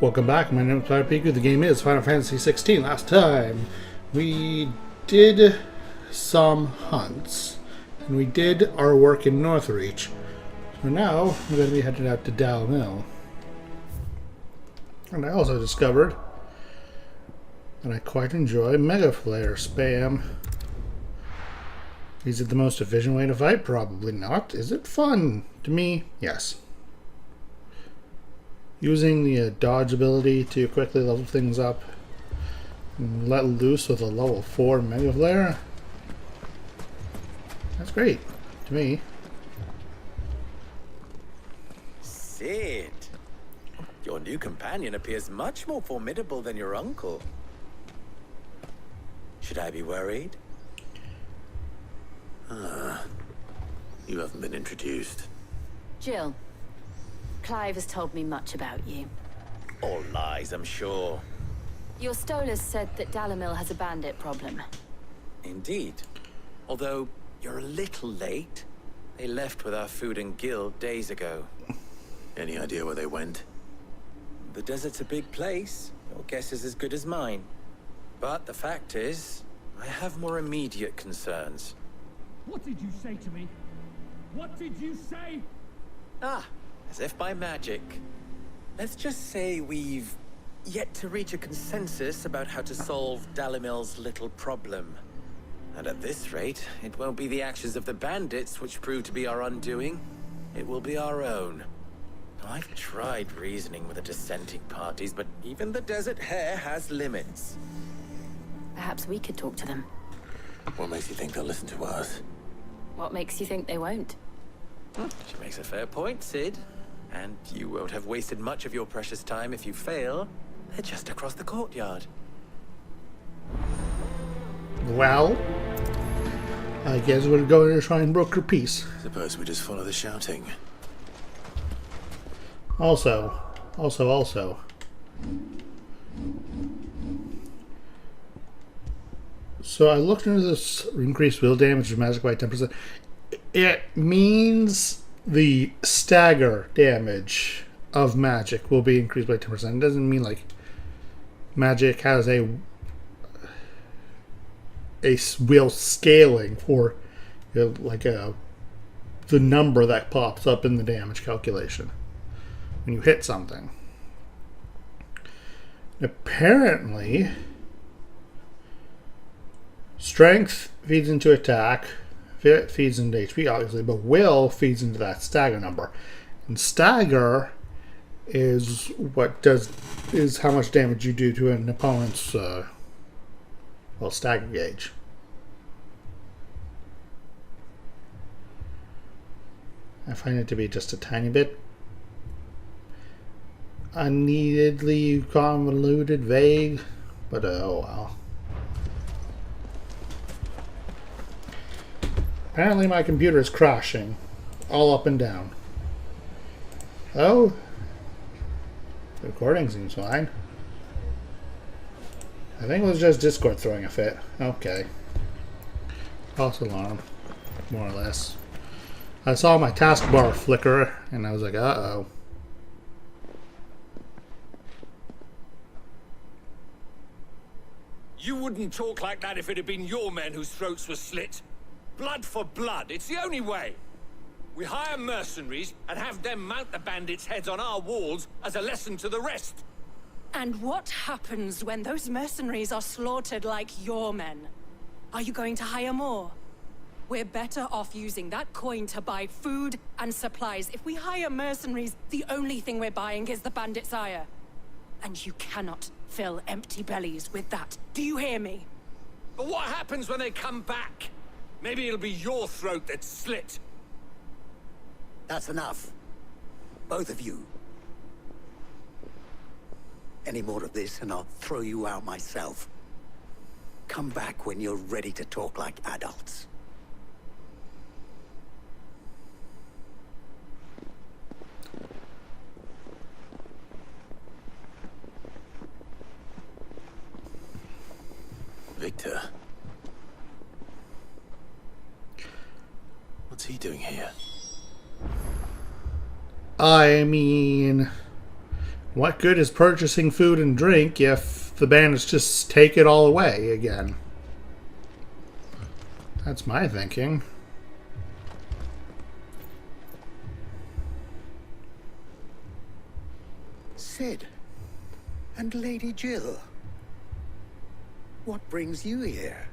Welcome back, my name is Clive. The game is Final Fantasy XVI. Last time we did some hunts and we did our work in Northreach. So now we're going to be headed out to Dalmill. And I also discovered that I quite enjoy Mega Flare spam. Is it the most efficient way to fight? Probably not. Is it fun? To me, yes. Using the dodge ability to quickly level things up and let loose with a level 4 Mega Flare. That's great to me. Sid, your new companion appears much more formidable than your uncle. Should I be worried? You haven't been introduced. Jill, Clive has told me much about you. All lies, I'm sure. Your Stolas said that Dalamil has a bandit problem. Indeed. Although, you're a little late. They left with our food and guild days ago. Any idea where they went? The desert's a big place. Your guess is as good as mine. But the fact is, I have more immediate concerns. What did you say to me? What did you say? As if by magic. Let's just say we've yet to reach a consensus about how to solve Dalamil's little problem. And at this rate, it won't be the actions of the bandits which prove to be our undoing. It will be our own. I've tried reasoning with the dissenting parties, but even the Desert Hare has limits. Perhaps we could talk to them. What makes you think they'll listen to us? What makes you think they won't? She makes a fair point, Sid. And you won't have wasted much of your precious time if you fail. They're just across the courtyard. Well, I guess we're going to try and broker peace. Suppose we just follow the shouting. Also. So I looked into this increased will damage of magic by 10%. It means the stagger damage of magic will be increased by 10%. It doesn't mean like magic has a will scaling for the number that pops up in the damage calculation when you hit something. Apparently, strength feeds into attack, fit feeds into HP, obviously, but will feeds into that stagger number. And stagger is how much damage you do to an opponent's stagger gauge. I find it to be just a tiny bit unneededly convoluted, vague, but oh well. Apparently my computer is crashing all up and down. Oh, the recording seems fine. I think it was just Discord throwing a fit. Okay. False alarm, more or less. I saw my taskbar flicker and I was like, uh-oh. You wouldn't talk like that if it had been your men whose throats were slit. Blood for blood, it's the only way. We hire mercenaries and have them mount the bandits' heads on our walls as a lesson to the rest. And what happens when those mercenaries are slaughtered like your men? Are you going to hire more? We're better off using that coin to buy food and supplies. If we hire mercenaries, the only thing we're buying is the bandits' ire. And you cannot fill empty bellies with that. Do you hear me? But what happens when they come back? Maybe it'll be your throat that's slit. That's enough. Both of you. Any more of this and I'll throw you out myself. Come back when you're ready to talk like adults. Victor. What's he doing here? I mean, What good is purchasing food and drink if the bandits just take it all away again? That's my thinking. Sid. And Lady Jill. What brings you here?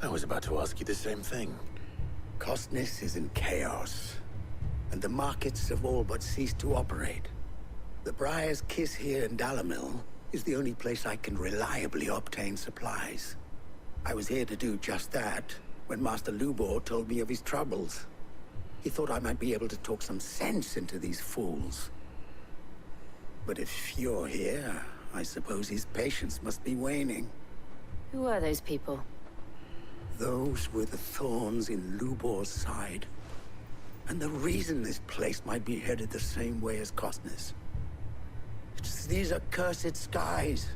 I was about to ask you the same thing. Costness is in chaos, and the markets have all but ceased to operate. The Briar's Kiss here in Dalimil is the only place I can reliably obtain supplies. I was here to do just that when Master Lubor told me of his troubles. He thought I might be able to talk some sense into these fools. But if you're here, I suppose his patience must be waning. Who are those people? Those were the thorns in Lubor's side. And the reason this place might be headed the same way as Costness. It's these accursed skies.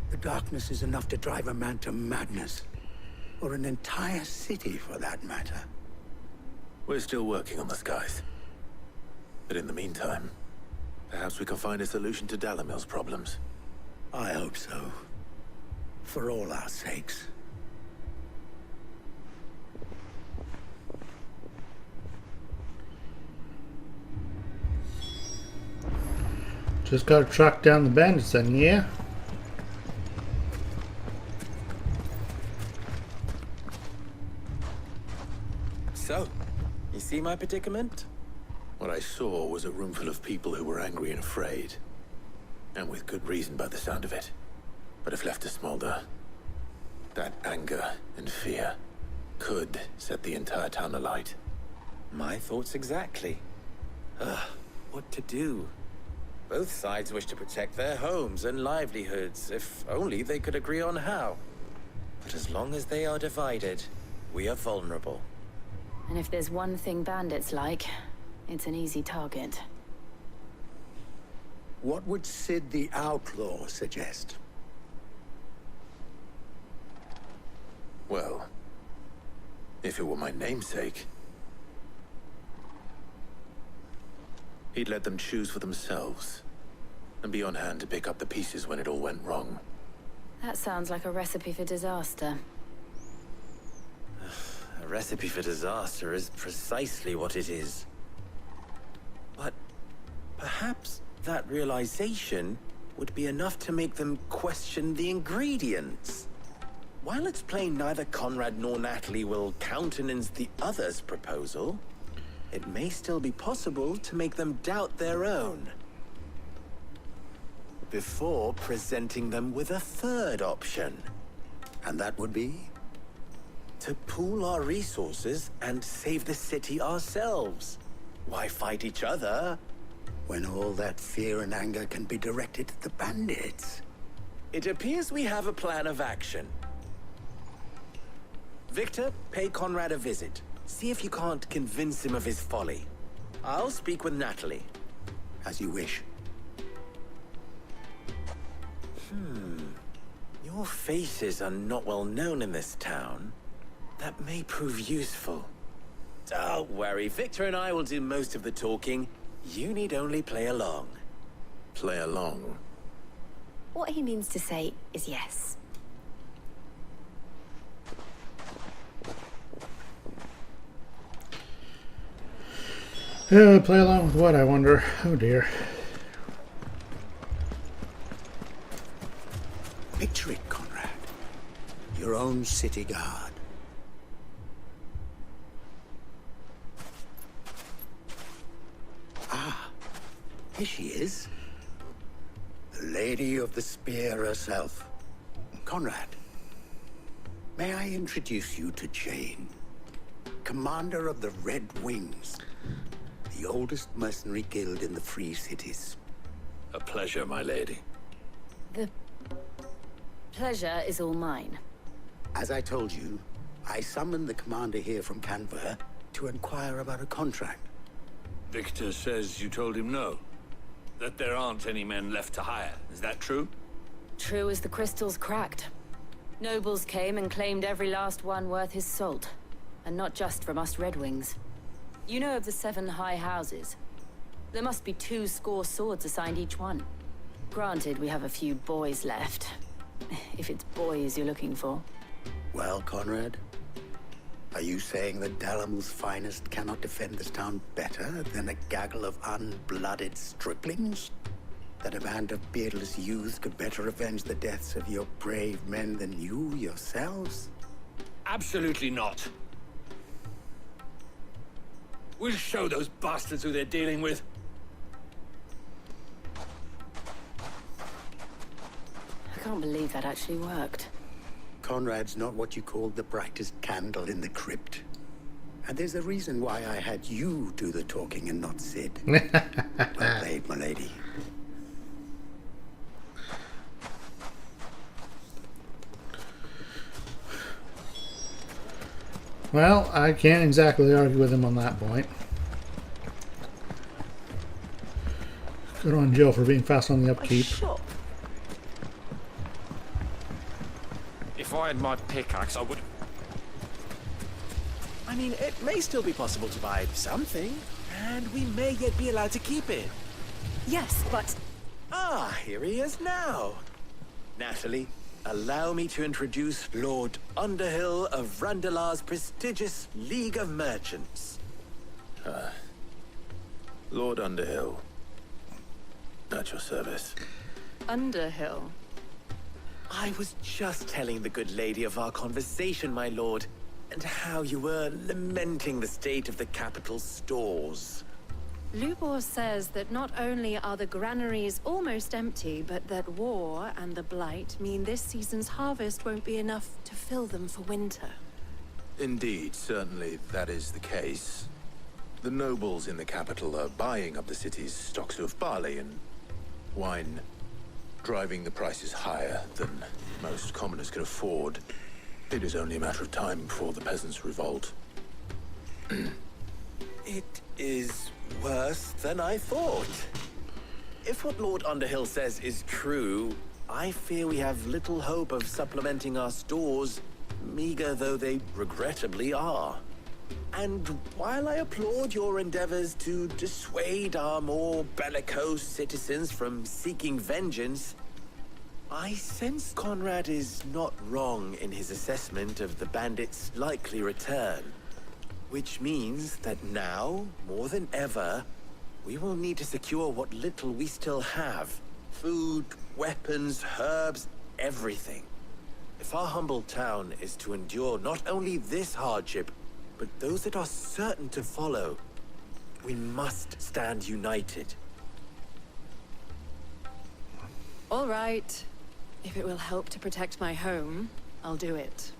The darkness is enough to drive a man to madness. Or an entire city, for that matter. We're still working on the skies. But in the meantime, perhaps we can find a solution to Dalimil's problems. I hope so. For all our sakes. Just gotta track down the bandits then, yeah? So, you see my predicament? What I saw was a room full of people who were angry and afraid. And with good reason by the sound of it. But if left to smolder, that anger and fear could set the entire town alight. My thoughts exactly. What to do? Both sides wish to protect their homes and livelihoods, if only they could agree on how. But as long as they are divided, we are vulnerable. And if there's one thing bandits like, it's an easy target. What would Sid the Outlaw suggest? Well, if it were my namesake, he'd let them choose for themselves, and be on hand to pick up the pieces when it all went wrong. That sounds like a recipe for disaster. A recipe for disaster is precisely what it is. But perhaps that realization would be enough to make them question the ingredients. While it's plain neither Conrad nor Natalie will countenance the other's proposal, it may still be possible to make them doubt their own. Before presenting them with a third option. And that would be? To pool our resources and save the city ourselves. Why fight each other? When all that fear and anger can be directed at the bandits. It appears we have a plan of action. Victor, pay Conrad a visit. See if you can't convince him of his folly. I'll speak with Natalie. As you wish. Your faces are not well known in this town. That may prove useful. Don't worry, Victor and I will do most of the talking. You need only play along. Play along? What he means to say is yes. Play along with what, I wonder? Oh dear. Picture it, Conrad. Your own city guard. Ah, here she is. The Lady of the Spear herself. Conrad, may I introduce you to Jane, commander of the Red Wings, the oldest mercenary guild in the Free Cities. A pleasure, my lady. The pleasure is all mine. As I told you, I summoned the commander here from Canver to inquire about a contract. Victor says you told him no. That there aren't any men left to hire. Is that true? True as the crystals cracked. Nobles came and claimed every last one worth his salt. And not just from us Red Wings. You know of the 7 high houses? There must be 2 swords assigned each one. Granted, we have a few boys left. If it's boys you're looking for. Well, Conrad, are you saying that Dalamil's finest cannot defend this town better than a gaggle of unblooded striplings? That a band of beardless youths could better avenge the deaths of your brave men than you yourselves? Absolutely not. We'll show those bastards who they're dealing with. I can't believe that actually worked. Conrad's not what you call the brightest candle in the crypt. And there's a reason why I had you do the talking and not Sid. Well played, my lady. Well, I can't exactly argue with him on that point. Good on Jill for being fast on the upkeep. If I had my pickaxe, I would... I mean, it may still be possible to buy something, and we may yet be allowed to keep it. Yes, but Ah, here he is now. Natalie, allow me to introduce Lord Underhill of Randalar's prestigious League of Merchants. Lord Underhill. At your service. Underhill. I was just telling the good lady of our conversation, my lord, and how you were lamenting the state of the capital's stores. Lubor says that not only are the granaries almost empty, but that war and the Blight mean this season's harvest won't be enough to fill them for winter. Indeed, certainly that is the case. The nobles in the capital are buying up the city's stocks of barley and wine, driving the prices higher than most commoners can afford. It is only a matter of time before the peasants revolt. It is worse than I thought. If what Lord Underhill says is true, I fear we have little hope of supplementing our stores, meager though they regrettably are. And while I applaud your endeavors to dissuade our more bellicose citizens from seeking vengeance, I sense Conrad is not wrong in his assessment of the bandits' likely return. Which means that now, more than ever, we will need to secure what little we still have. Food, weapons, herbs, everything. If our humble town is to endure not only this hardship, but those that are certain to follow, we must stand united. All right. If it will help to protect my home, I'll do it.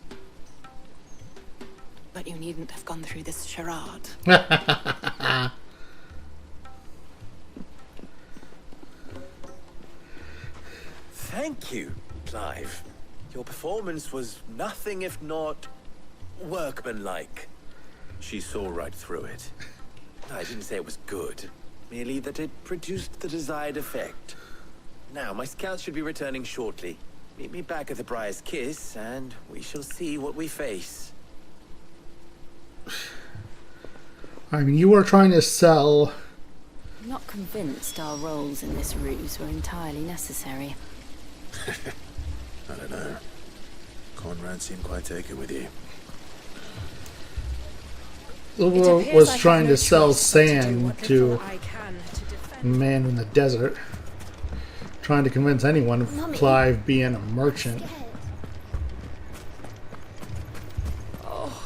But you needn't have gone through this charade. Thank you, Clive. Your performance was nothing if not workmanlike. She saw right through it. I didn't say it was good, merely that it produced the desired effect. Now, my scouts should be returning shortly. Meet me back at the Briar's Kiss, and we shall see what we face. I mean, you were trying to sell... I'm not convinced our roles in this ruse were entirely necessary. I don't know. Conrad seemed quite taken with you. Lubor was trying to sell sand to a man in the desert. Trying to convince anyone of Clive being a merchant. Oh,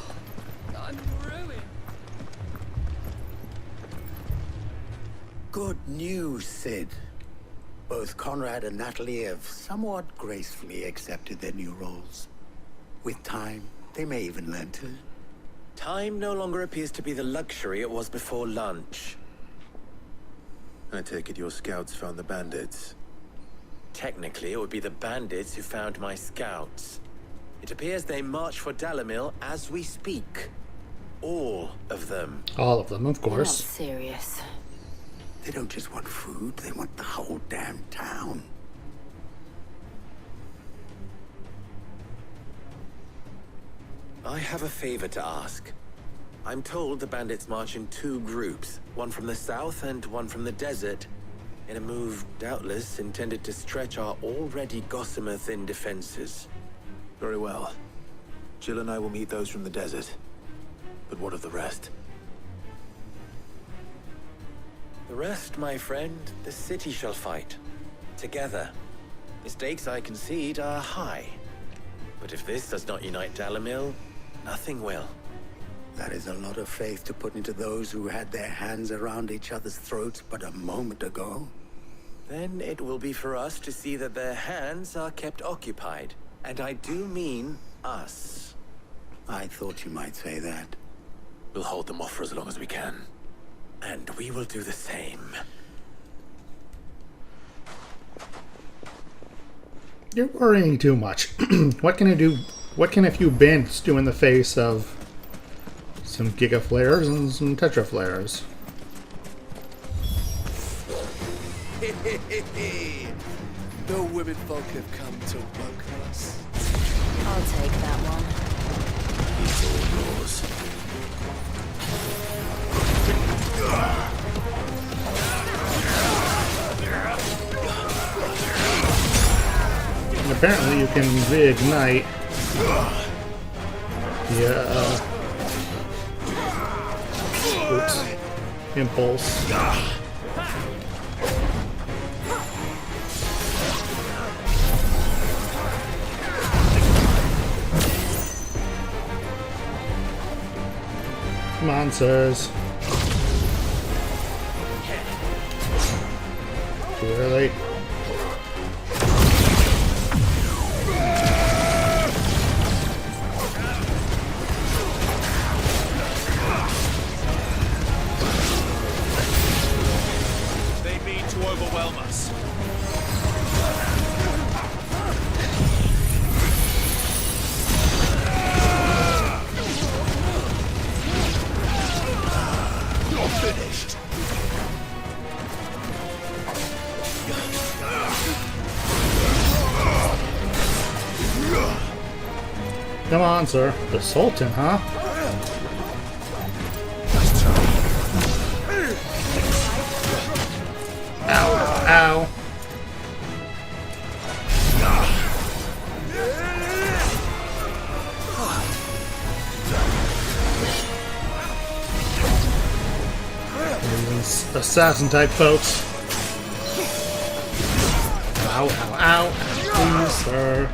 I'm ruined. Good news, Sid. Both Conrad and Natalie have somewhat gracefully accepted their new roles. With time, they may even learn to... Time no longer appears to be the luxury it was before lunch. I take it your scouts found the bandits. Technically, it would be the bandits who found my scouts. It appears they march for Dalamil as we speak. All of them. All of them, of You're not course. serious. They don't just want food, they want the whole damn town. I have a favor to ask. I'm told the bandits march in 2 groups, one from the south and one from the desert, in a move doubtless intended to stretch our already gossamer-thin defenses. Very well. Jill and I will meet those from the desert. But what of the rest? The rest, my friend, the city shall fight. Together. The stakes, I concede, are high. But if this does not unite Dalimil, nothing will. That is a lot of faith to put into those who had their hands around each other's throats but a moment ago. Then it will be for us to see that their hands are kept occupied. And I do mean us. I thought you might say that. We'll hold them off for as long as we can. And we will do the same. You're worrying too much. What can I do? What can a few bandits do in the face of some Giga Flares and some Tetra Flares? The women folk have come to welcome us. I'll take that one. It's all yours. And apparently you can reignite the impulse. Come on, sirs. Too early. They mean to overwhelm us. You're finished. Come on, sir. The Sultan, huh? Ow, ow. These assassin type folks. Ow, ow, ow. Please, sir.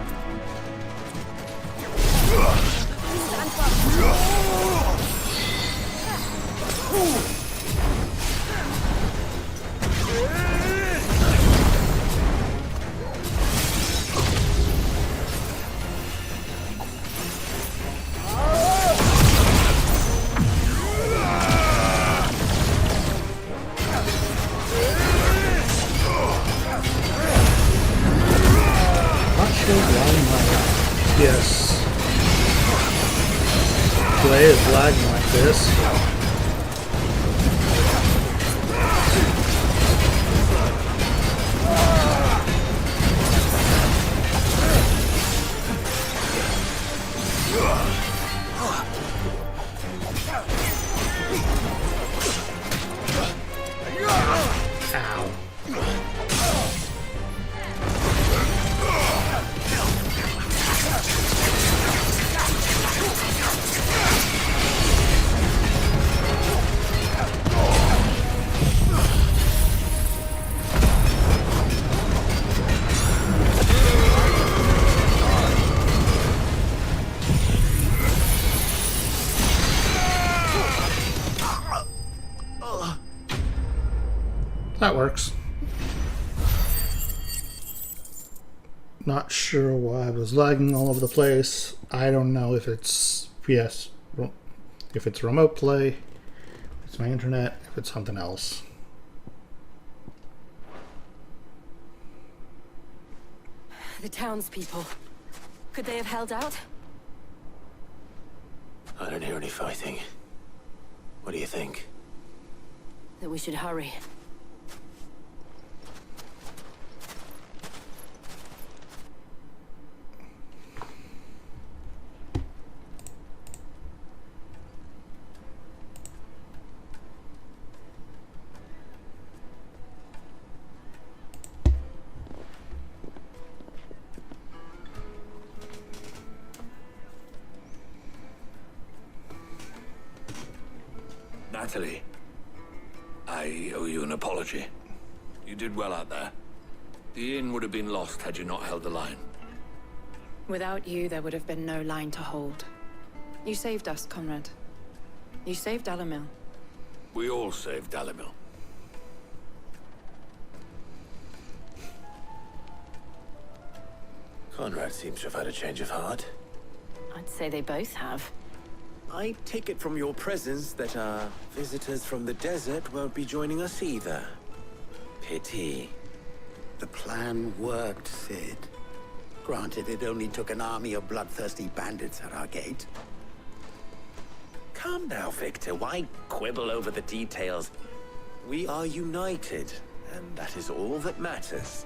Yes. Play is lagging like this. Ow. That works. Not sure why I was lagging all over the place. I don't know if it's, yes, if it's remote play, if it's my internet, if it's something else. The townspeople. Could they have held out? I don't hear any fighting. What do you think? That we should hurry. Natalie, I owe you an apology. You did well out there. The inn would have been lost had you not held the line. Without you, there would have been no line to hold. You saved us, Conrad. You saved Dalimil. We all saved Dalimil. Conrad seems to have had a change of heart. I'd say they both have. I take it from your presence that our visitors from the desert won't be joining us either. Pity. The plan worked, Sid. Granted, it only took an army of bloodthirsty bandits at our gate. Calm now, Victor. Why quibble over the details? We are united, and that is all that matters.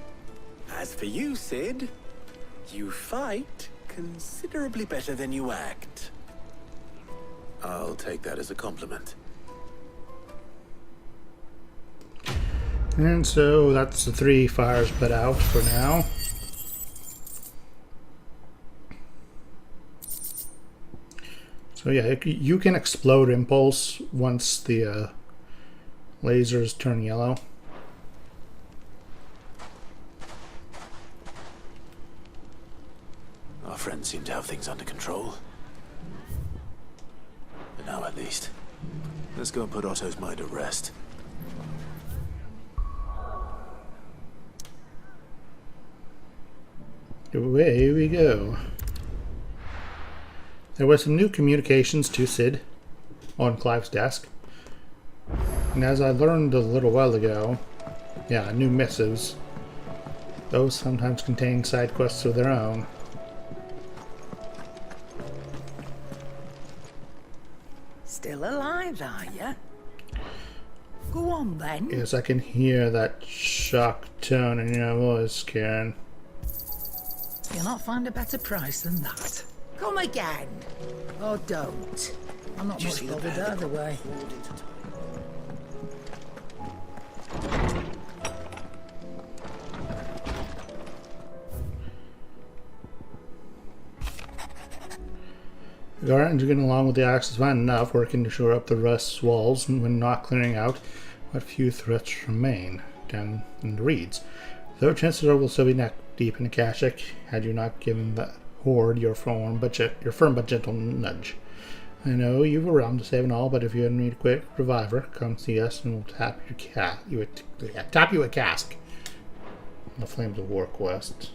As for you, Sid, you fight considerably better than you act. I'll take that as a compliment. And so that's the 3 fires put out for now. So yeah, you can explode impulse once the lasers turn yellow. Our friends seem to have things under control. For now, at least. Let's go and put Otto's mind at rest. Away we go. There were some new communications to Sid on Clive's desk. And as I learned a little while ago, yeah, new missives. Those sometimes contain side quests of their own. Still alive, are you? Go on then. Yes, I can hear that shocked tone in your voice, Karen. You'll not find a better price than that. Come again. Or don't. I'm not much bothered either way. The Guardians are getting along with the Axis fine enough, working to shore up the Rust's walls when not clearing out what few threats remain down in the reeds. Though chances are we'll still be neck deep in Akashic had you not given the Horde your firm but gentle nudge. I know you've a realm to save and all, but if you need a quick reviver, come see us and we'll tap you a cask. The Flames of War quest.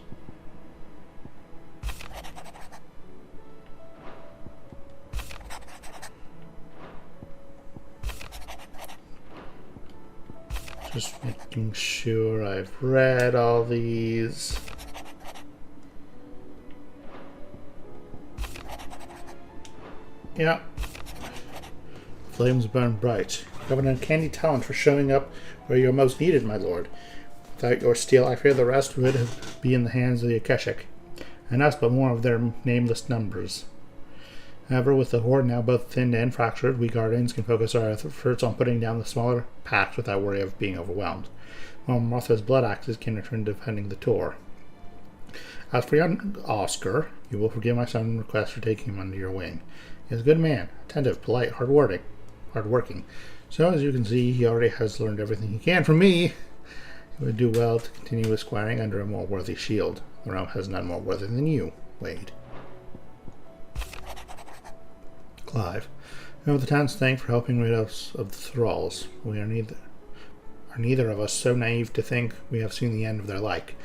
Just making sure I've read all these. Yeah. Flames burn bright. You have an uncanny talent for showing up where you're most needed, my lord. Without your steel, I fear the rest would be in the hands of the Akashic, and us but more of their nameless numbers. However, with the Horde now both thinned and fractured, we Guardians can focus our efforts on putting down the smaller packs without worry of being overwhelmed, while Martha's blood axes can return to defending the Tor. As for young Oscar, you will forgive my son's request for taking him under your wing. He is a good man, attentive, polite, hard-working. So, as you can see, he already has learned everything he can from me. He would do well to continue aspiring under a more worthy shield. The realm has none more worthy than you, Wade. Clive, we have the town's thank for helping rid us of the thralls. We are neither of us so naive to think we have seen the end of their like.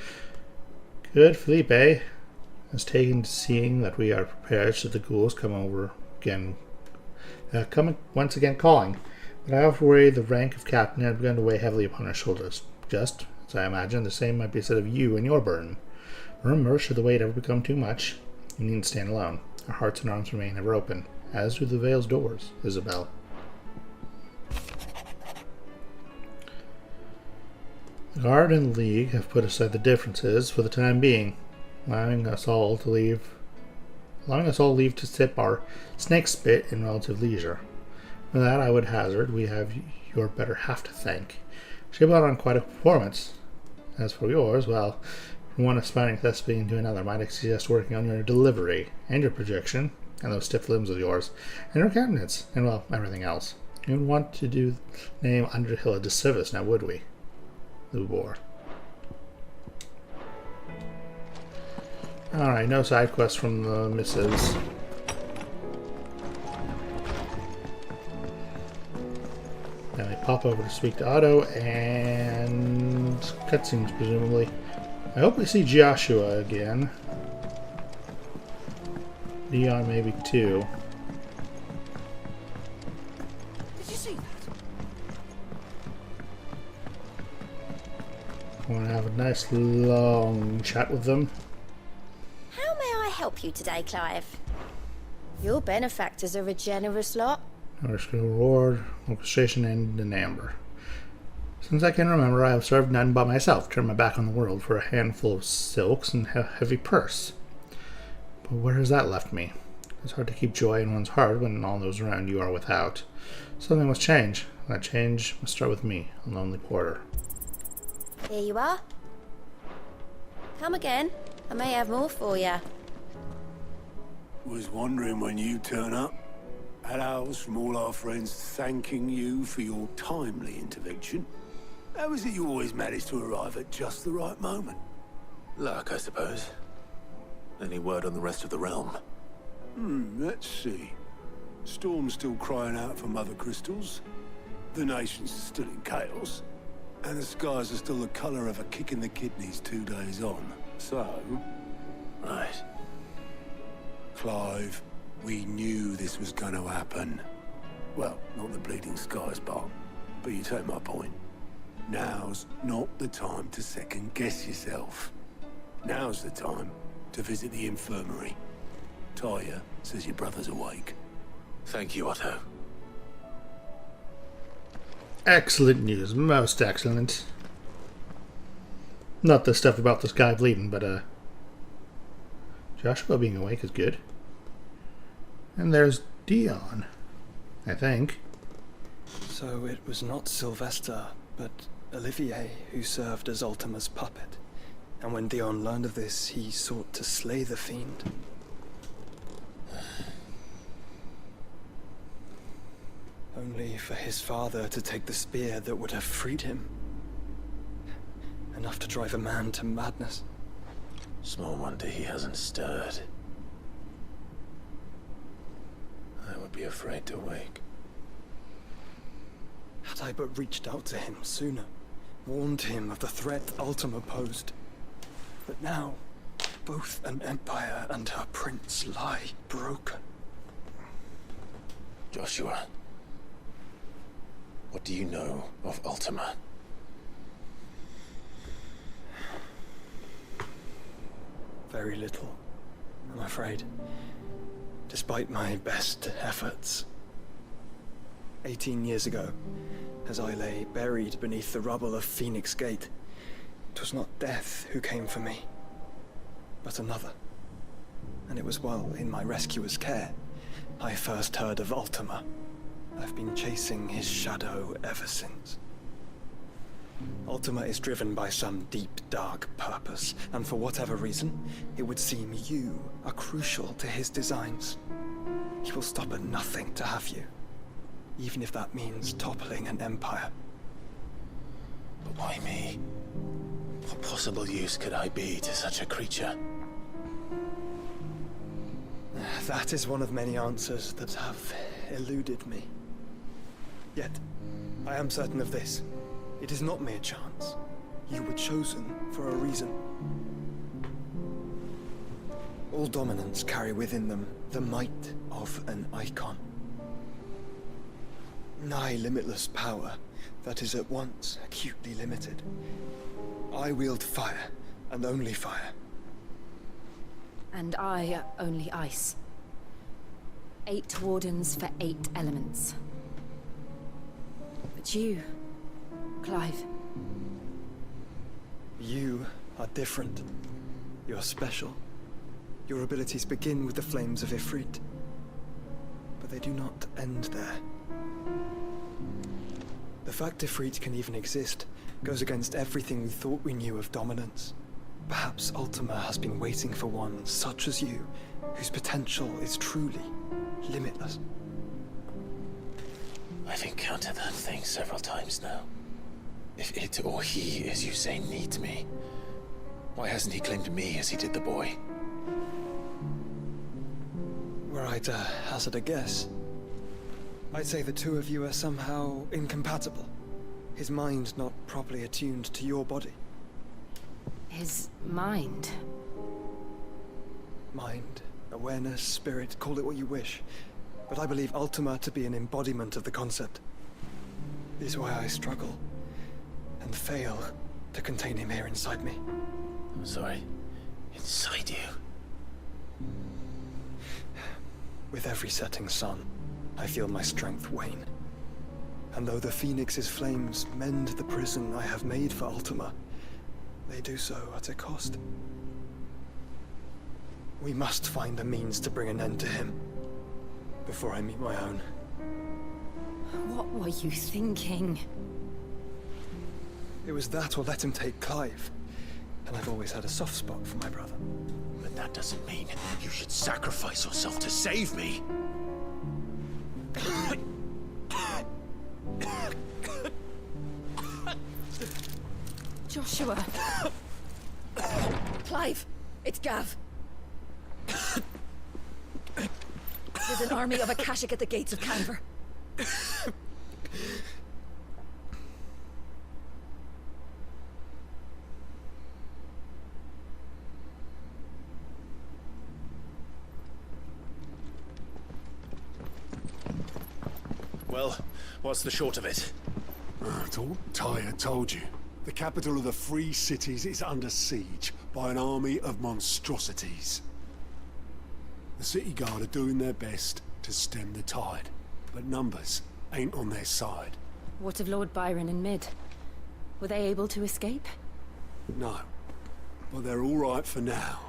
Good Felipe has taken to seeing that we are prepared should the ghouls come once again calling, but I have worried the rank of captain had begun to weigh heavily upon our shoulders. Just as I imagine the same might be said of you and your burden. Remember, should the weight ever become too much, you needn't stand alone. Our hearts and arms remain ever open, as do the Vale's doors, Isabel. The Guard and the League have put aside the differences for the time being, allowing us all leave to sip our snake spit in relative leisure. For that, I would hazard we have your better half to thank. She put on quite a performance. As for yours, well, from one aspiring thespian to another, might I suggest working on your delivery and your projection, and those stiff limbs of yours, and your cabinets, and well, everything else. We would want to do name Underhill a disservice now, would we? Lubor. Alright, no side quests from the missus. Now we pop over to speak to Otto and cutscenes presumably. I hope we see Joshua again. Dion maybe too. Did you see that? I want to have a nice long chat with them. How may I help you today, Clive? Your benefactors are a generous lot. Reward, orchestration, and an amber. Since I can remember, I have served none but myself, turned my back on the world for a handful of silks and a heavy purse. But where has that left me? It's hard to keep joy in one's heart when all those around you are without. Something must change. That change must start with me, a lonely porter. Here you are. Come again. I may have more for you. Was wondering when you turn up. Had owls from all our friends thanking you for your timely intervention. How is it you always manage to arrive at just the right moment? Luck, I suppose. Any word on the rest of the realm? Let's see. Storm's still crying out for mother crystals. The nations are still in chaos. And the skies are still the colour of a kick in the kidneys 2 days on. So... Right. Clive, we knew this was going to happen. Well, not the bleeding skies part, but you take my point. Now's not the time to second-guess yourself. Now's the time to visit the infirmary. Talia says your brother's awake. Thank you, Otto. Excellent news, most excellent. Not the stuff about this guy bleeding, but Joshua being awake is good. And there's Dion, I think. So it was not Sylvester, but Olivier who served as Ultima's puppet. And when Dion learned of this, he sought to slay the fiend. Only for his father to take the spear that would have freed him. Enough to drive a man to madness. Small wonder he hasn't stirred. I would be afraid to wake. Had I but reached out to him sooner, warned him of the threat Ultima posed. But now, both an empire and her prince lie broken. Joshua, what do you know of Ultima? Very little, I'm afraid. Despite my best efforts. 18 years ago, as I lay buried beneath the rubble of Phoenix Gate, it was not death who came for me, but another. And it was while in my rescuer's care, I first heard of Ultima. I've been chasing his shadow ever since. Ultima is driven by some deep, dark purpose, and for whatever reason, it would seem you are crucial to his designs. He will stop at nothing to have you, even if that means toppling an empire. But why me? What possible use could I be to such a creature? That is one of many answers that have eluded me. Yet, I am certain of this. It is not mere chance. You were chosen for a reason. All dominants carry within them the might of an icon. Nigh limitless power that is at once acutely limited. I wield fire, and only fire. And I only ice. 8 wardens for 8 elements. But you, Clive. You are different. You're special. Your abilities begin with the flames of Ifrit. But they do not end there. The fact Ifrit can even exist goes against everything we thought we knew of dominance. Perhaps Ultima has been waiting for one such as you, whose potential is truly limitless. I've encountered that thing several times now. If it or he, as you say, needs me, why hasn't he claimed me as he did the boy? Were I to hazard a guess, I'd say the two of you are somehow incompatible. His mind not properly attuned to your body. His mind? Mind, awareness, spirit, call it what you wish. But I believe Ultima to be an embodiment of the concept. This is why I struggle and fail to contain him here inside me. I'm sorry. Inside you? With every setting sun, I feel my strength wane. And though the Phoenix's flames mend the prison I have made for Ultima, they do so at a cost. We must find a means to bring an end to him before I meet my own. What were you thinking? It was that or let him take Clive. And I've always had a soft spot for my brother. But that doesn't mean you should sacrifice yourself to save me. Joshua. Clive, it's Gav. There's an army of Akashic at the gates of Canver. Well, what's the short of it? Tyre told you. The capital of the Free Cities is under siege by an army of monstrosities. The city guard are doing their best to stem the tide, but numbers ain't on their side. What of Lord Byron and Mid? Were they able to escape? No, but they're all right for now.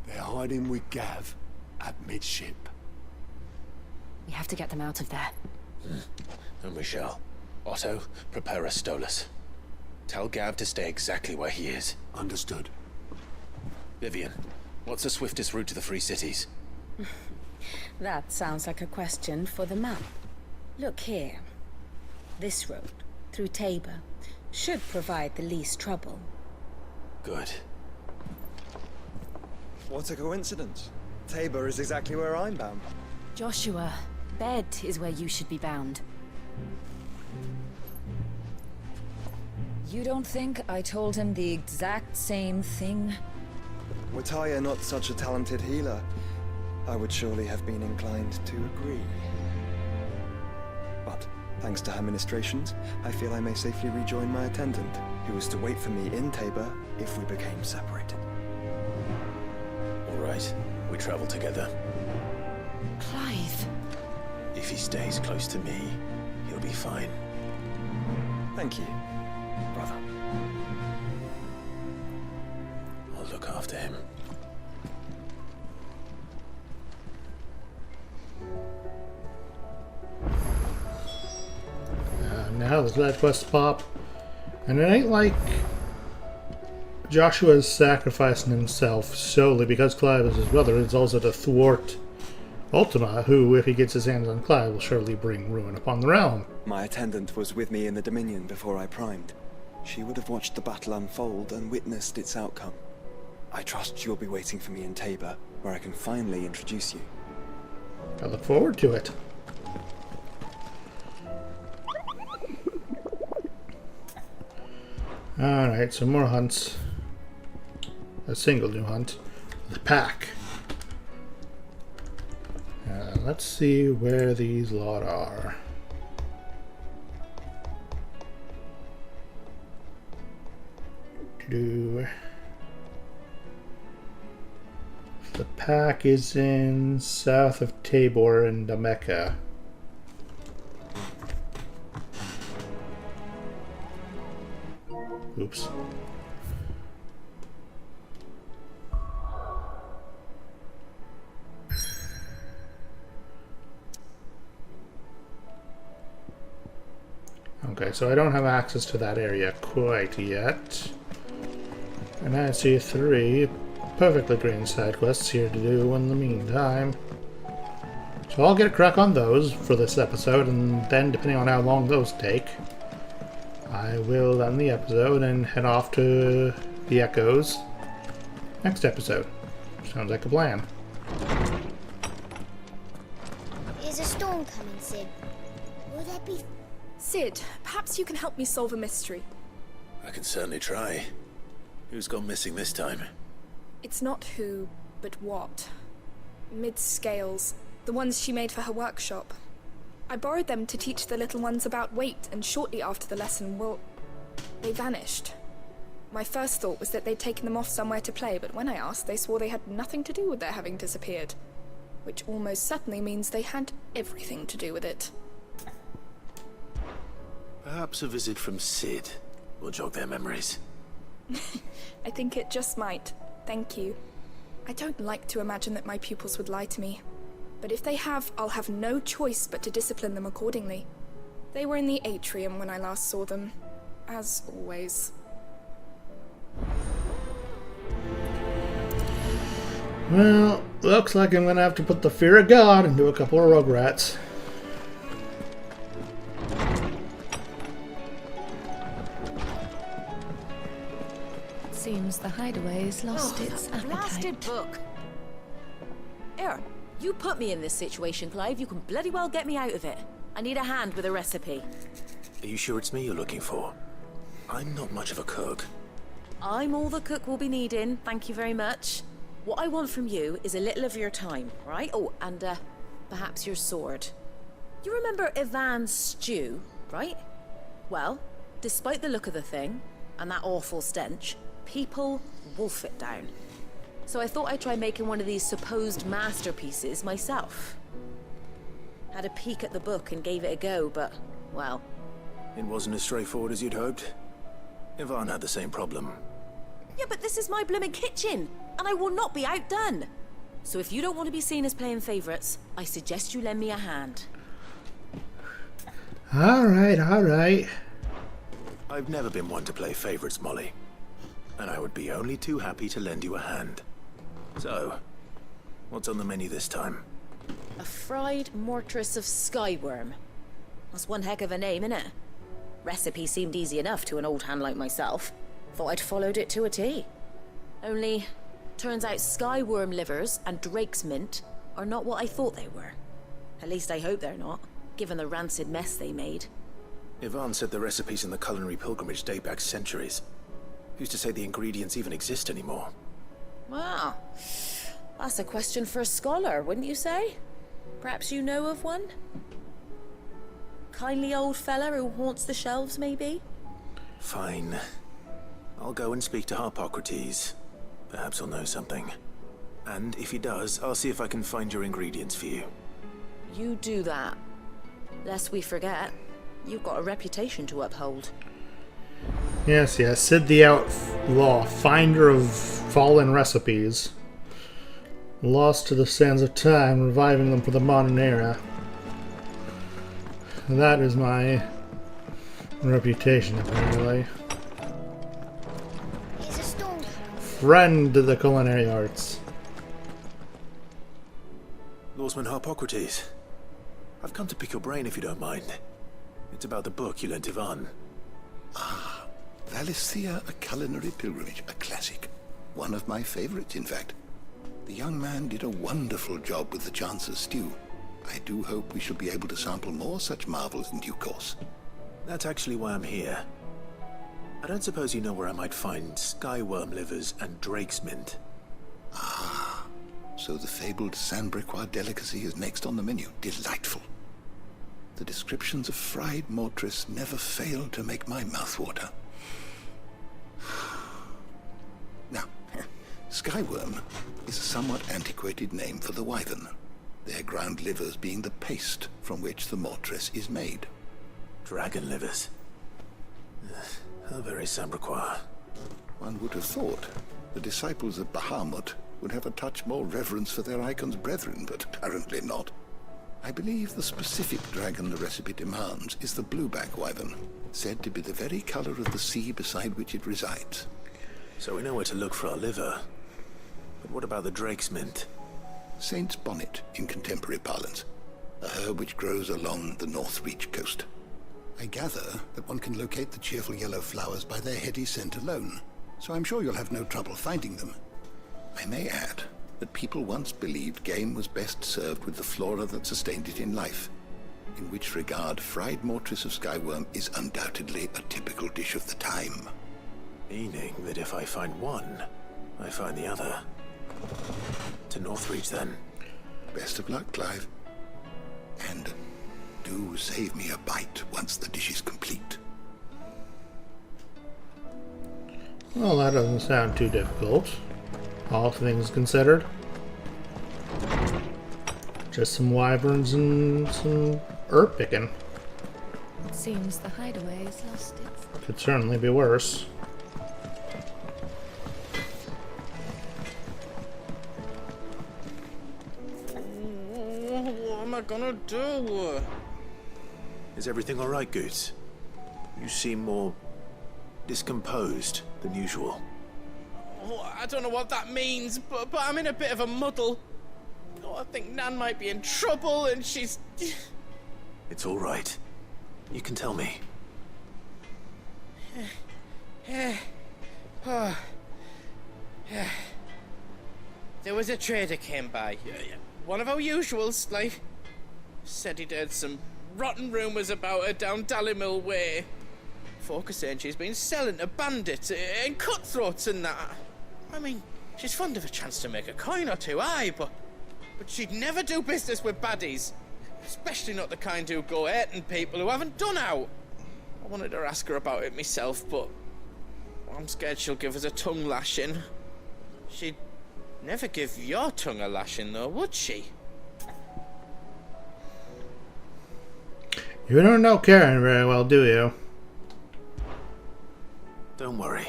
They're hiding with Gav at midship. We have to get them out of there. And we shall. Otto, prepare a Stolas. Tell Gav to stay exactly where he is. Understood. Vivian, what's the swiftest route to the Free Cities? That sounds like a question for the map. Look here. This road, through Tabor, should provide the least trouble. Good. What a coincidence. Tabor is exactly where I'm bound. Joshua, bed is where you should be bound. You don't think I told him the exact same thing? Were Tyre not such a talented healer, I would surely have been inclined to agree. But, thanks to her ministrations, I feel I may safely rejoin my attendant, who was to wait for me in Tabor if we became separated. All right, we travel together. Clive. If he stays close to me, he'll be fine. Thank you, brother. I'll look after him. Now the side quests pop. And it ain't like Joshua's sacrificing himself solely because Clive is his brother. It's also to thwart Ultima, who, if he gets his hands on Clive, will surely bring ruin upon the realm. My attendant was with me in the Dominion before I primed. She would have watched the battle unfold and witnessed its outcome. I trust you'll be waiting for me in Tabor, where I can finally introduce you. I look forward to it. Alright, so more hunts. A single new hunt. The pack. Let's see where these lot are. The pack is in south of Tabor and Dameka. Oops. Okay, so I don't have access to that area quite yet. And I see 3 perfectly green side quests here to do in the meantime. So I'll get a crack on those for this episode, and then depending on how long those take, I will end the episode and head off to the Echoes next episode. Sounds like a plan. Is a storm coming, Sid? Will there be... Sid, perhaps you can help me solve a mystery. I can certainly try. Who's gone missing this time? It's not who, but what. Mid's scales, the ones she made for her workshop. I borrowed them to teach the little ones about weight, and shortly after the lesson, well, they vanished. My first thought was that they'd taken them off somewhere to play, but when I asked, they swore they had nothing to do with their having disappeared. Which almost certainly means they had everything to do with it. Perhaps a visit from Sid will jog their memories. I think it just might. Thank you. I don't like to imagine that my pupils would lie to me. But if they have, I'll have no choice but to discipline them accordingly. They were in the atrium when I last saw them. As always. Well, looks like I'm gonna have to put the fear of God into a couple of rugrats. Seems the hideaway's lost its appetite. Blasted book! Here, you put me in this situation, Clive. You can bloody well get me out of it. I need a hand with a recipe. Are you sure it's me you're looking for? I'm not much of a cook. I'm all the cook will be needing, thank you very much. What I want from you is a little of your time, right? Oh, and perhaps your sword. You remember Ivan's stew, right? Well, despite the look of the thing, and that awful stench, people wolf it down. So I thought I'd try making one of these supposed masterpieces myself. Had a peek at the book and gave it a go, but, well... It wasn't as straightforward as you'd hoped. Ivan had the same problem. Yeah, but this is my blooming kitchen, and I will not be outdone. So if you don't want to be seen as playing favourites, I suggest you lend me a hand. Alright, alright. I've never been one to play favourites, Molly. And I would be only too happy to lend you a hand. So, what's on the menu this time? A fried mortress of skyworm. That's one heck of a name, innit? Recipe seemed easy enough to an old hand like myself. Thought I'd followed it to a T. Only, turns out skyworm livers and drake's mint are not what I thought they were. At least I hope they're not, given the rancid mess they made. Ivan said the recipes in the culinary pilgrimage date back centuries. Who's to say the ingredients even exist anymore? Wow. That's a question for a scholar, wouldn't you say? Perhaps you know of one? Kindly old fella who haunts the shelves, maybe? Fine. I'll go and speak to Harpocrates. Perhaps he'll know something. And if he does, I'll see if I can find your ingredients for you. You do that. Lest we forget, you've got a reputation to uphold. Yes, yes. Sid the Outlaw, finder of fallen recipes. Lost to the sands of time, reviving them for the modern era. That is my reputation, apparently. Friend of the culinary arts. Lawsman Harpocrates. I've come to pick your brain if you don't mind. It's about the book you lent Ivan. Ah, Valisthea, a culinary pilgrimage, a classic. One of my favorites, in fact. The young man did a wonderful job with the Chance's stew. I do hope we shall be able to sample more such marvels in due course. That's actually why I'm here. I don't suppose you know where I might find skyworm livers and drake's mint. Ah, so the fabled Sandbrequois delicacy is next on the menu. Delightful. The descriptions of fried mortress never fail to make my mouth water. Now, skyworm is a somewhat antiquated name for the wyvern, their ground livers being the paste from which the mortress is made. Dragon livers. How very Sandbrequois. One would have thought the disciples of Bahamut would have a touch more reverence for their icon's brethren, but apparently not. I believe the specific dragon the recipe demands is the blueback wyvern, said to be the very color of the sea beside which it resides. So we know where to look for our liver. But what about the drake's mint? Saint's bonnet in contemporary parlance. a herb which grows along the North Reach coast. I gather that one can locate the cheerful yellow flowers by their heady scent alone, so I'm sure you'll have no trouble finding them. I may add that people once believed game was best served with the flora that sustained it in life, in which regard fried mortress of skyworm is undoubtedly a typical dish of the time. Meaning that if I find one, I find the other. To Northreach, then. Best of luck, Clive. And do save me a bite once the dish is complete. Well, that doesn't sound too difficult, all things considered. Just some wyverns and some herb picking. It seems the hideaway is lost its... Could certainly be worse. What am I gonna do? Is everything alright, Goots? You seem more discomposed than usual. Oh, I don't know what that means, but I'm in a bit of a muddle. Oh, I think Nan might be in trouble, and she's... It's alright. You can tell me. There was a trader came by. One of our usuals, like... Said he'd heard some rotten rumours about her down Dalimil Way. Folk are saying she's been selling to bandits and cutthroats and that. I mean, she's fond of a chance to make a coin or two, aye, but she'd never do business with baddies. Especially not the kind who go hurting people who haven't done out. I wanted to ask her about it myself, but I'm scared she'll give us a tongue lashing. She'd never give your tongue a lashing, though, would she? You don't know Karen very well, do you? Don't worry.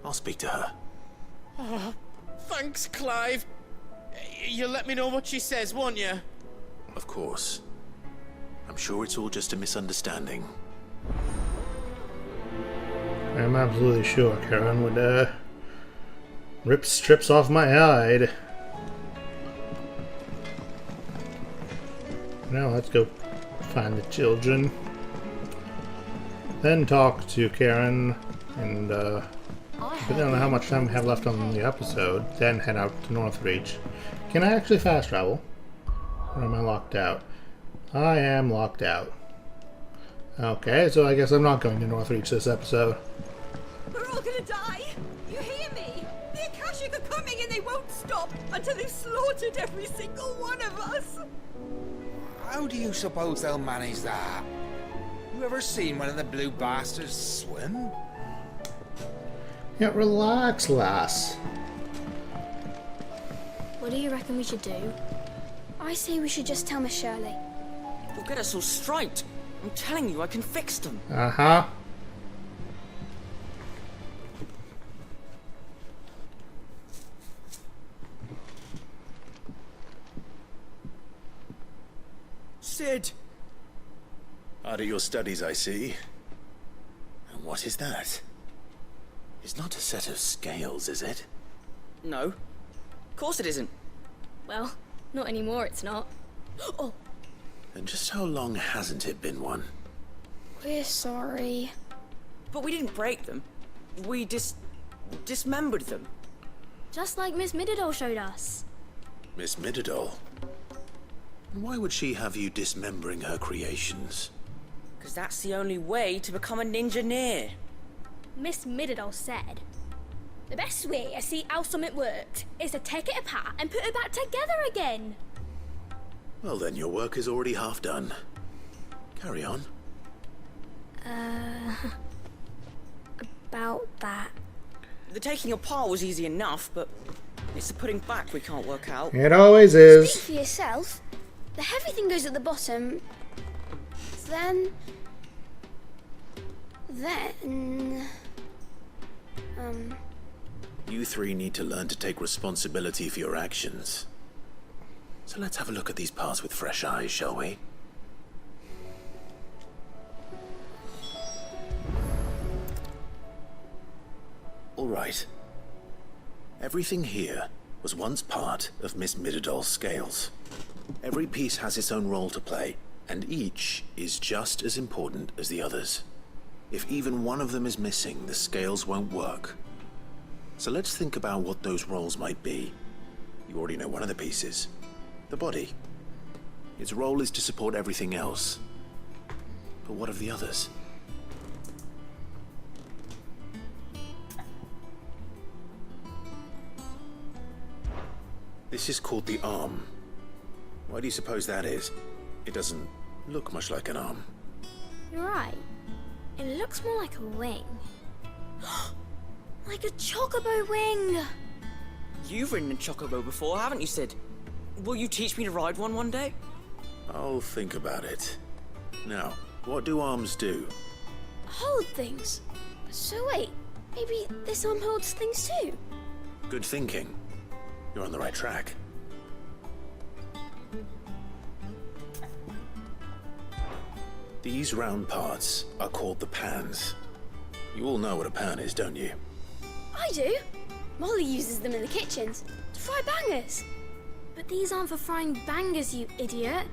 I'll speak to her. Oh, thanks, Clive. You'll let me know what she says, won't you? Of course. I'm sure it's all just a misunderstanding. I'm absolutely sure Karen would rip strips off my hide. Now let's go find the children. Then talk to Karen and I don't know how much time we have left on the episode. Then head out to Northreach. Can I actually fast travel? Or am I locked out? I am locked out. Okay, so I guess I'm not going to Northreach this episode. We're all gonna die! You hear me? The Akashic are coming and they won't stop until they've slaughtered every single one of us! How do you suppose they'll manage that? You ever seen one of the blue bastards swim? Yeah, relax, lass. What do you reckon we should do? I say we should just tell Miss Shirley. You'll get us all straight. I'm telling you, I can fix them. Uh-huh. Sid! Out of your studies, I see. And what is that? It's not a set of scales, is it? No. Of course it isn't. Well, not anymore, it's not. Oh! And just how long hasn't it been one? We're sorry. But we didn't break them. We dismembered them. Just like Miss Mididol showed us. Miss Mididol? Why would she have you dismembering her creations? Because that's the only way to become a ninja-near. Miss Mididol said, the best way to see how something worked is to take it apart and put it back together again. Well then, your work is already half done. Carry on. About that. The taking apart was easy enough, but it's the putting back we can't work out. It always is. Speak for yourself. The heavy thing goes at the bottom. Then... You three need to learn to take responsibility for your actions. So let's have a look at these parts with fresh eyes, shall we? All right. Everything here was once part of Miss Midadol's scales. Every piece has its own role to play, and each is just as important as the others. If even one of them is missing, the scales won't work. So let's think about what those roles might be. You already know one of the pieces. The body. Its role is to support everything else. But what of the others? This is called the arm. Why do you suppose that is? It doesn't look much like an arm. You're right. It looks more like a wing. Like a chocobo wing! You've ridden a chocobo before, haven't you, Sid? Will you teach me to ride one day? I'll think about it. Now, what do arms do? Hold things. So wait, maybe this arm holds things too? Good thinking. You're on the right track. These round parts are called the pans. You all know what a pan is, don't you? I do. Molly uses them in the kitchens to fry bangers. But these aren't for frying bangers, you idiot.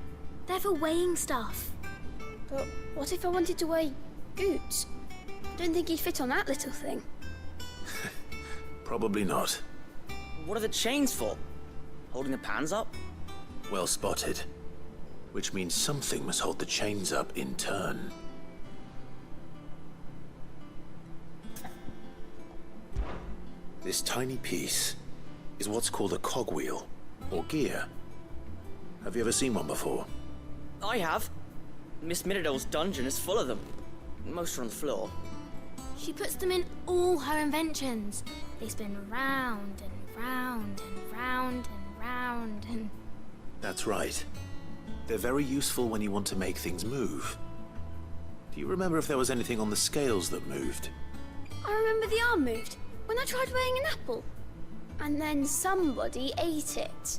They're for weighing stuff. But what if I wanted to weigh Goots? I don't think he'd fit on that little thing. Probably not. What are the chains for? Holding the pans up? Well spotted. Which means something must hold the chains up in turn. This tiny piece is what's called a cogwheel, or gear. Have you ever seen one before? I have. Miss Midadol's dungeon is full of them. Most are on the floor. She puts them in all her inventions. They spin round and round and round and round and... That's right. They're very useful when you want to make things move. Do you remember if there was anything on the scales that moved? I remember the arm moved when I tried weighing an apple. And then somebody ate it.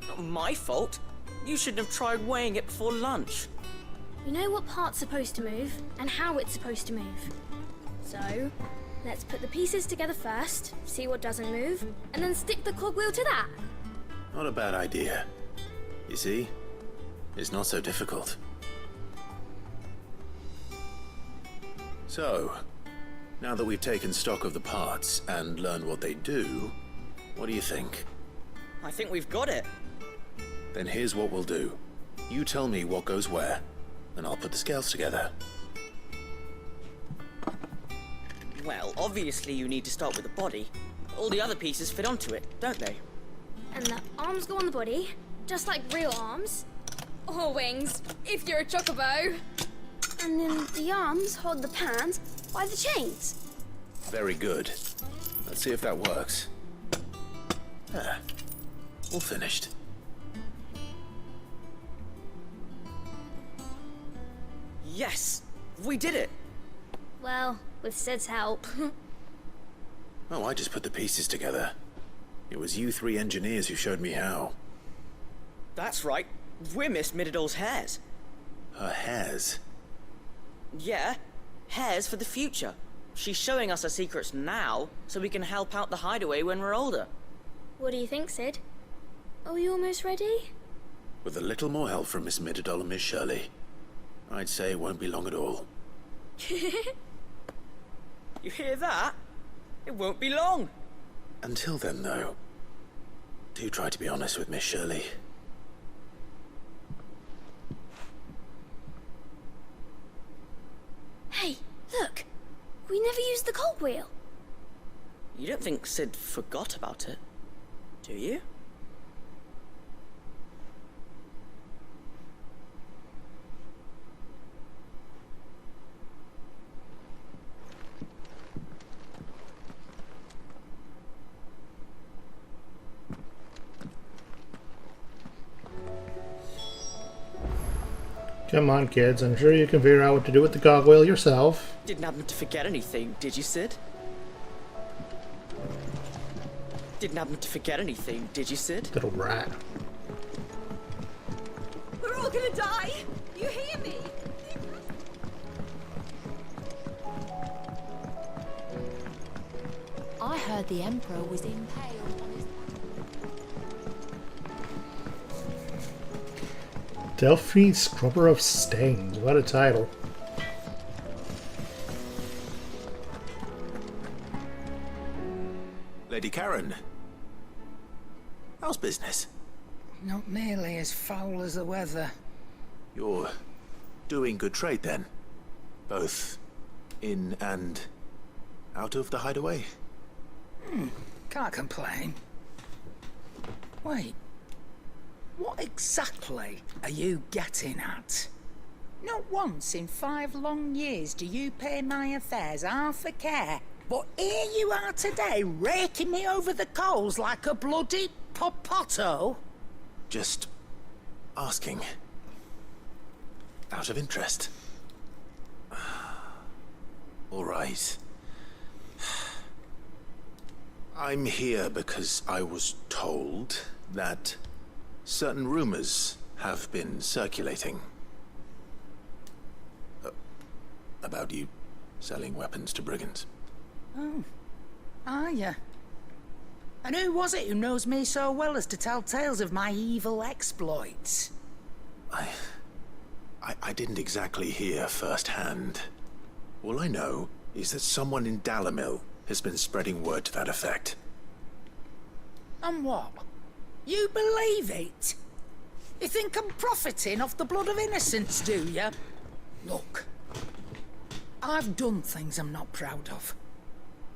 Not my fault. You shouldn't have tried weighing it before lunch. We know what part's supposed to move and how it's supposed to move. So, let's put the pieces together first, see what doesn't move, and then stick the cogwheel to that. Not a bad idea. You see? It's not so difficult. So, now that we've taken stock of the parts and learned what they do, what do you think? I think we've got it. Then here's what we'll do. You tell me what goes where, and I'll put the scales together. Well, obviously you need to start with the body. All the other pieces fit onto it, don't they? And the arms go on the body, just like real arms. Or wings, if you're a chocobo. And then the arms hold the pans by the chains. Very good. Let's see if that works. Ah, all finished. Yes! We did it! Well, with Sid's help. Oh, I just put the pieces together. It was you three engineers who showed me how. That's right. We're Miss Midadol's hares. Her hairs? Yeah, hares for the future. She's showing us her secrets now, so we can help out the hideaway when we're older. What do you think, Sid? Are we almost ready? With a little more help from Miss Midadol and Miss Shirley, I'd say it won't be long at all. You hear that? It won't be long. Until then, though, do try to be honest with Miss Shirley. Hey, look! We never used the cogwheel. You don't think Sid forgot about it, do you? Come on, kids. I'm sure you can figure out what to do with the cogwheel yourself. Didn't happen to forget anything, did you, Sid? Didn't happen to forget anything, did you, Sid? Little rat. We're all gonna die! You hear me? I heard the Emperor was impaled on his... Delphi Scrubber of Stains. What a title. Lady Karen, how's business? Not nearly as foul as the weather. You're doing good trade then? Both in and out of the hideaway? Can't complain. Wait. What exactly are you getting at? Not once in 5 long years do you pay my affairs half a care. But here you are today, raking me over the coals like a bloody popoto. Just asking. Out of interest. All right. I'm here because I was told that certain rumors have been circulating. About you selling weapons to brigands. Oh, are ya? And who was it who knows me so well as to tell tales of my evil exploits? I didn't exactly hear firsthand. All I know is that someone in Dalimil has been spreading word to that effect. And what? You believe it? You think I'm profiting off the blood of innocents, do you? Look, I've done things I'm not proud of.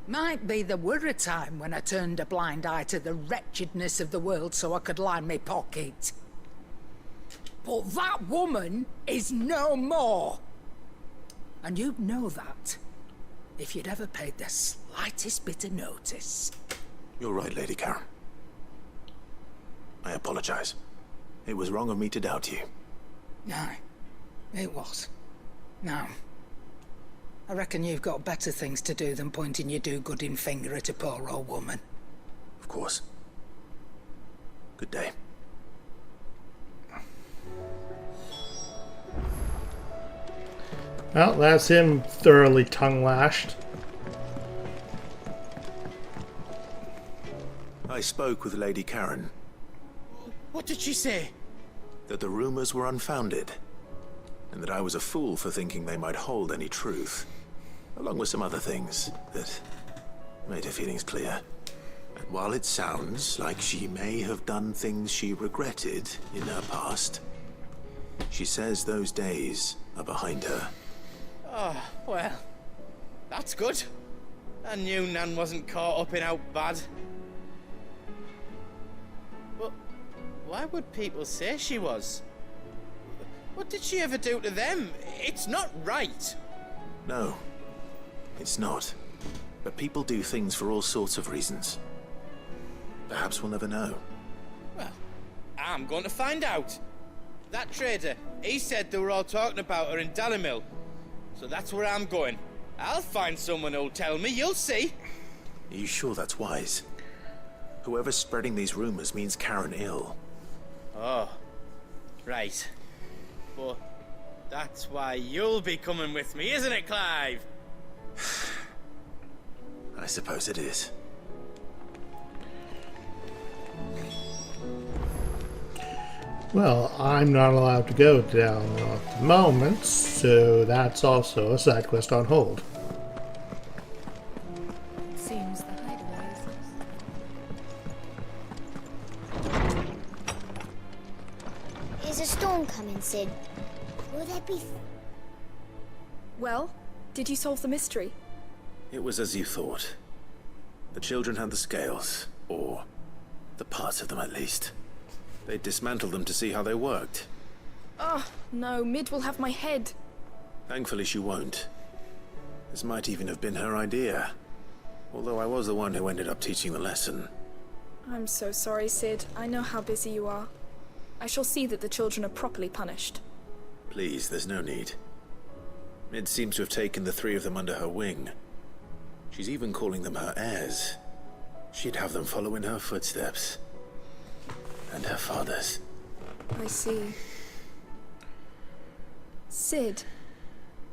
Might be there were a time when I turned a blind eye to the wretchedness of the world so I could line my pocket. But that woman is no more. And you'd know that if you'd ever paid the slightest bit of notice. You're right, Lady Karen. I apologize. It was wrong of me to doubt you. Aye, it was. Now, I reckon you've got better things to do than pointing your do-gooding finger at a poor old woman. Of course. Good day. Well, that's him thoroughly tongue-lashed. I spoke with Lady Karen. What did she say? That the rumors were unfounded, and that I was a fool for thinking they might hold any truth, along with some other things that made her feelings clear. And while it sounds like she may have done things she regretted in her past, she says those days are behind her. Oh, well, that's good. I knew Nan wasn't caught up in out bad. But why would people say she was? What did she ever do to them? It's not right. No, it's not. But people do things for all sorts of reasons. Perhaps we'll never know. Well, I'm going to find out. That trader, he said they were all talking about her in Dalimil. So that's where I'm going. I'll find someone who'll tell me, you'll see. Are you sure that's wise? Whoever's spreading these rumors means Karen ill. Oh, right. But that's why you'll be coming with me, isn't it, Clive? I suppose it is. Well, I'm not allowed to go down at the moment, so that's also a side quest on hold. Seems the hideaway is... Is a storm coming, Sid? Will there be... Well, did you solve the mystery? It was as you thought. The children had the scales, or the parts of them at least. They dismantled them to see how they worked. Oh, no, Mid will have my head. Thankfully she won't. This might even have been her idea. Although I was the one who ended up teaching the lesson. I'm so sorry, Sid. I know how busy you are. I shall see that the children are properly punished. Please, there's no need. Mid seems to have taken the 3 of them under her wing. She's even calling them her heirs. She'd have them follow in her footsteps. And her father's. I see. Sid,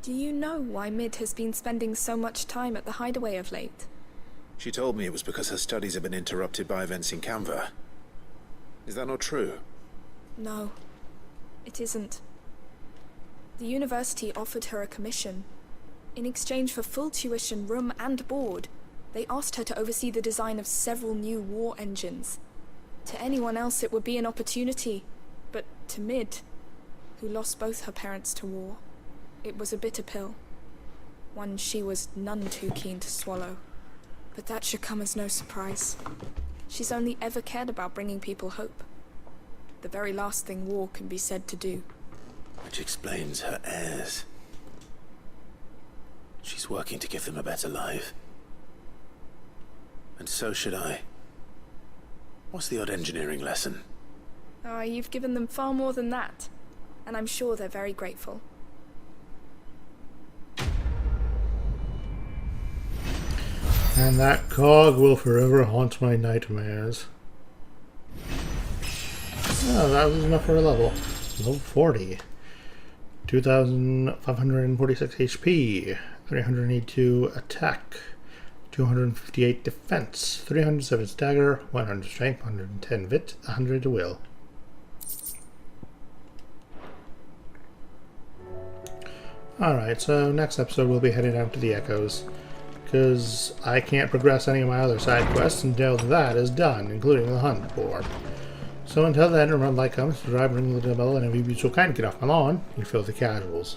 do you know why Mid has been spending so much time at the hideaway of late? She told me it was because her studies have been interrupted by events in Canva. Is that not true? No. It isn't. The university offered her a commission. In exchange for full tuition, room and board, they asked her to oversee the design of several new war engines. To anyone else it would be an opportunity, but to Mid, who lost both her parents to war, it was a bitter pill. One she was none too keen to swallow. But that should come as no surprise. She's only ever cared about bringing people hope. The very last thing war can be said to do. Which explains her heirs. She's working to give them a better life. And so should I. What's the odd engineering lesson? Oh, you've given them far more than that. And I'm sure they're very grateful. And that cog will forever haunt my nightmares. Oh, that was enough for a level. Level 40. 2,546 HP. 382 attack. 258 defense. 307 stagger. 100 strength. 110 wit. 100 will. Alright, so next episode we'll be heading out to the Echoes. Because I can't progress any of my other side quests until that is done, including the hunt board. So until then, remember, like, comment, subscribe, ring the bell, and if you be so kind, get off my lawn, you filthy casuals.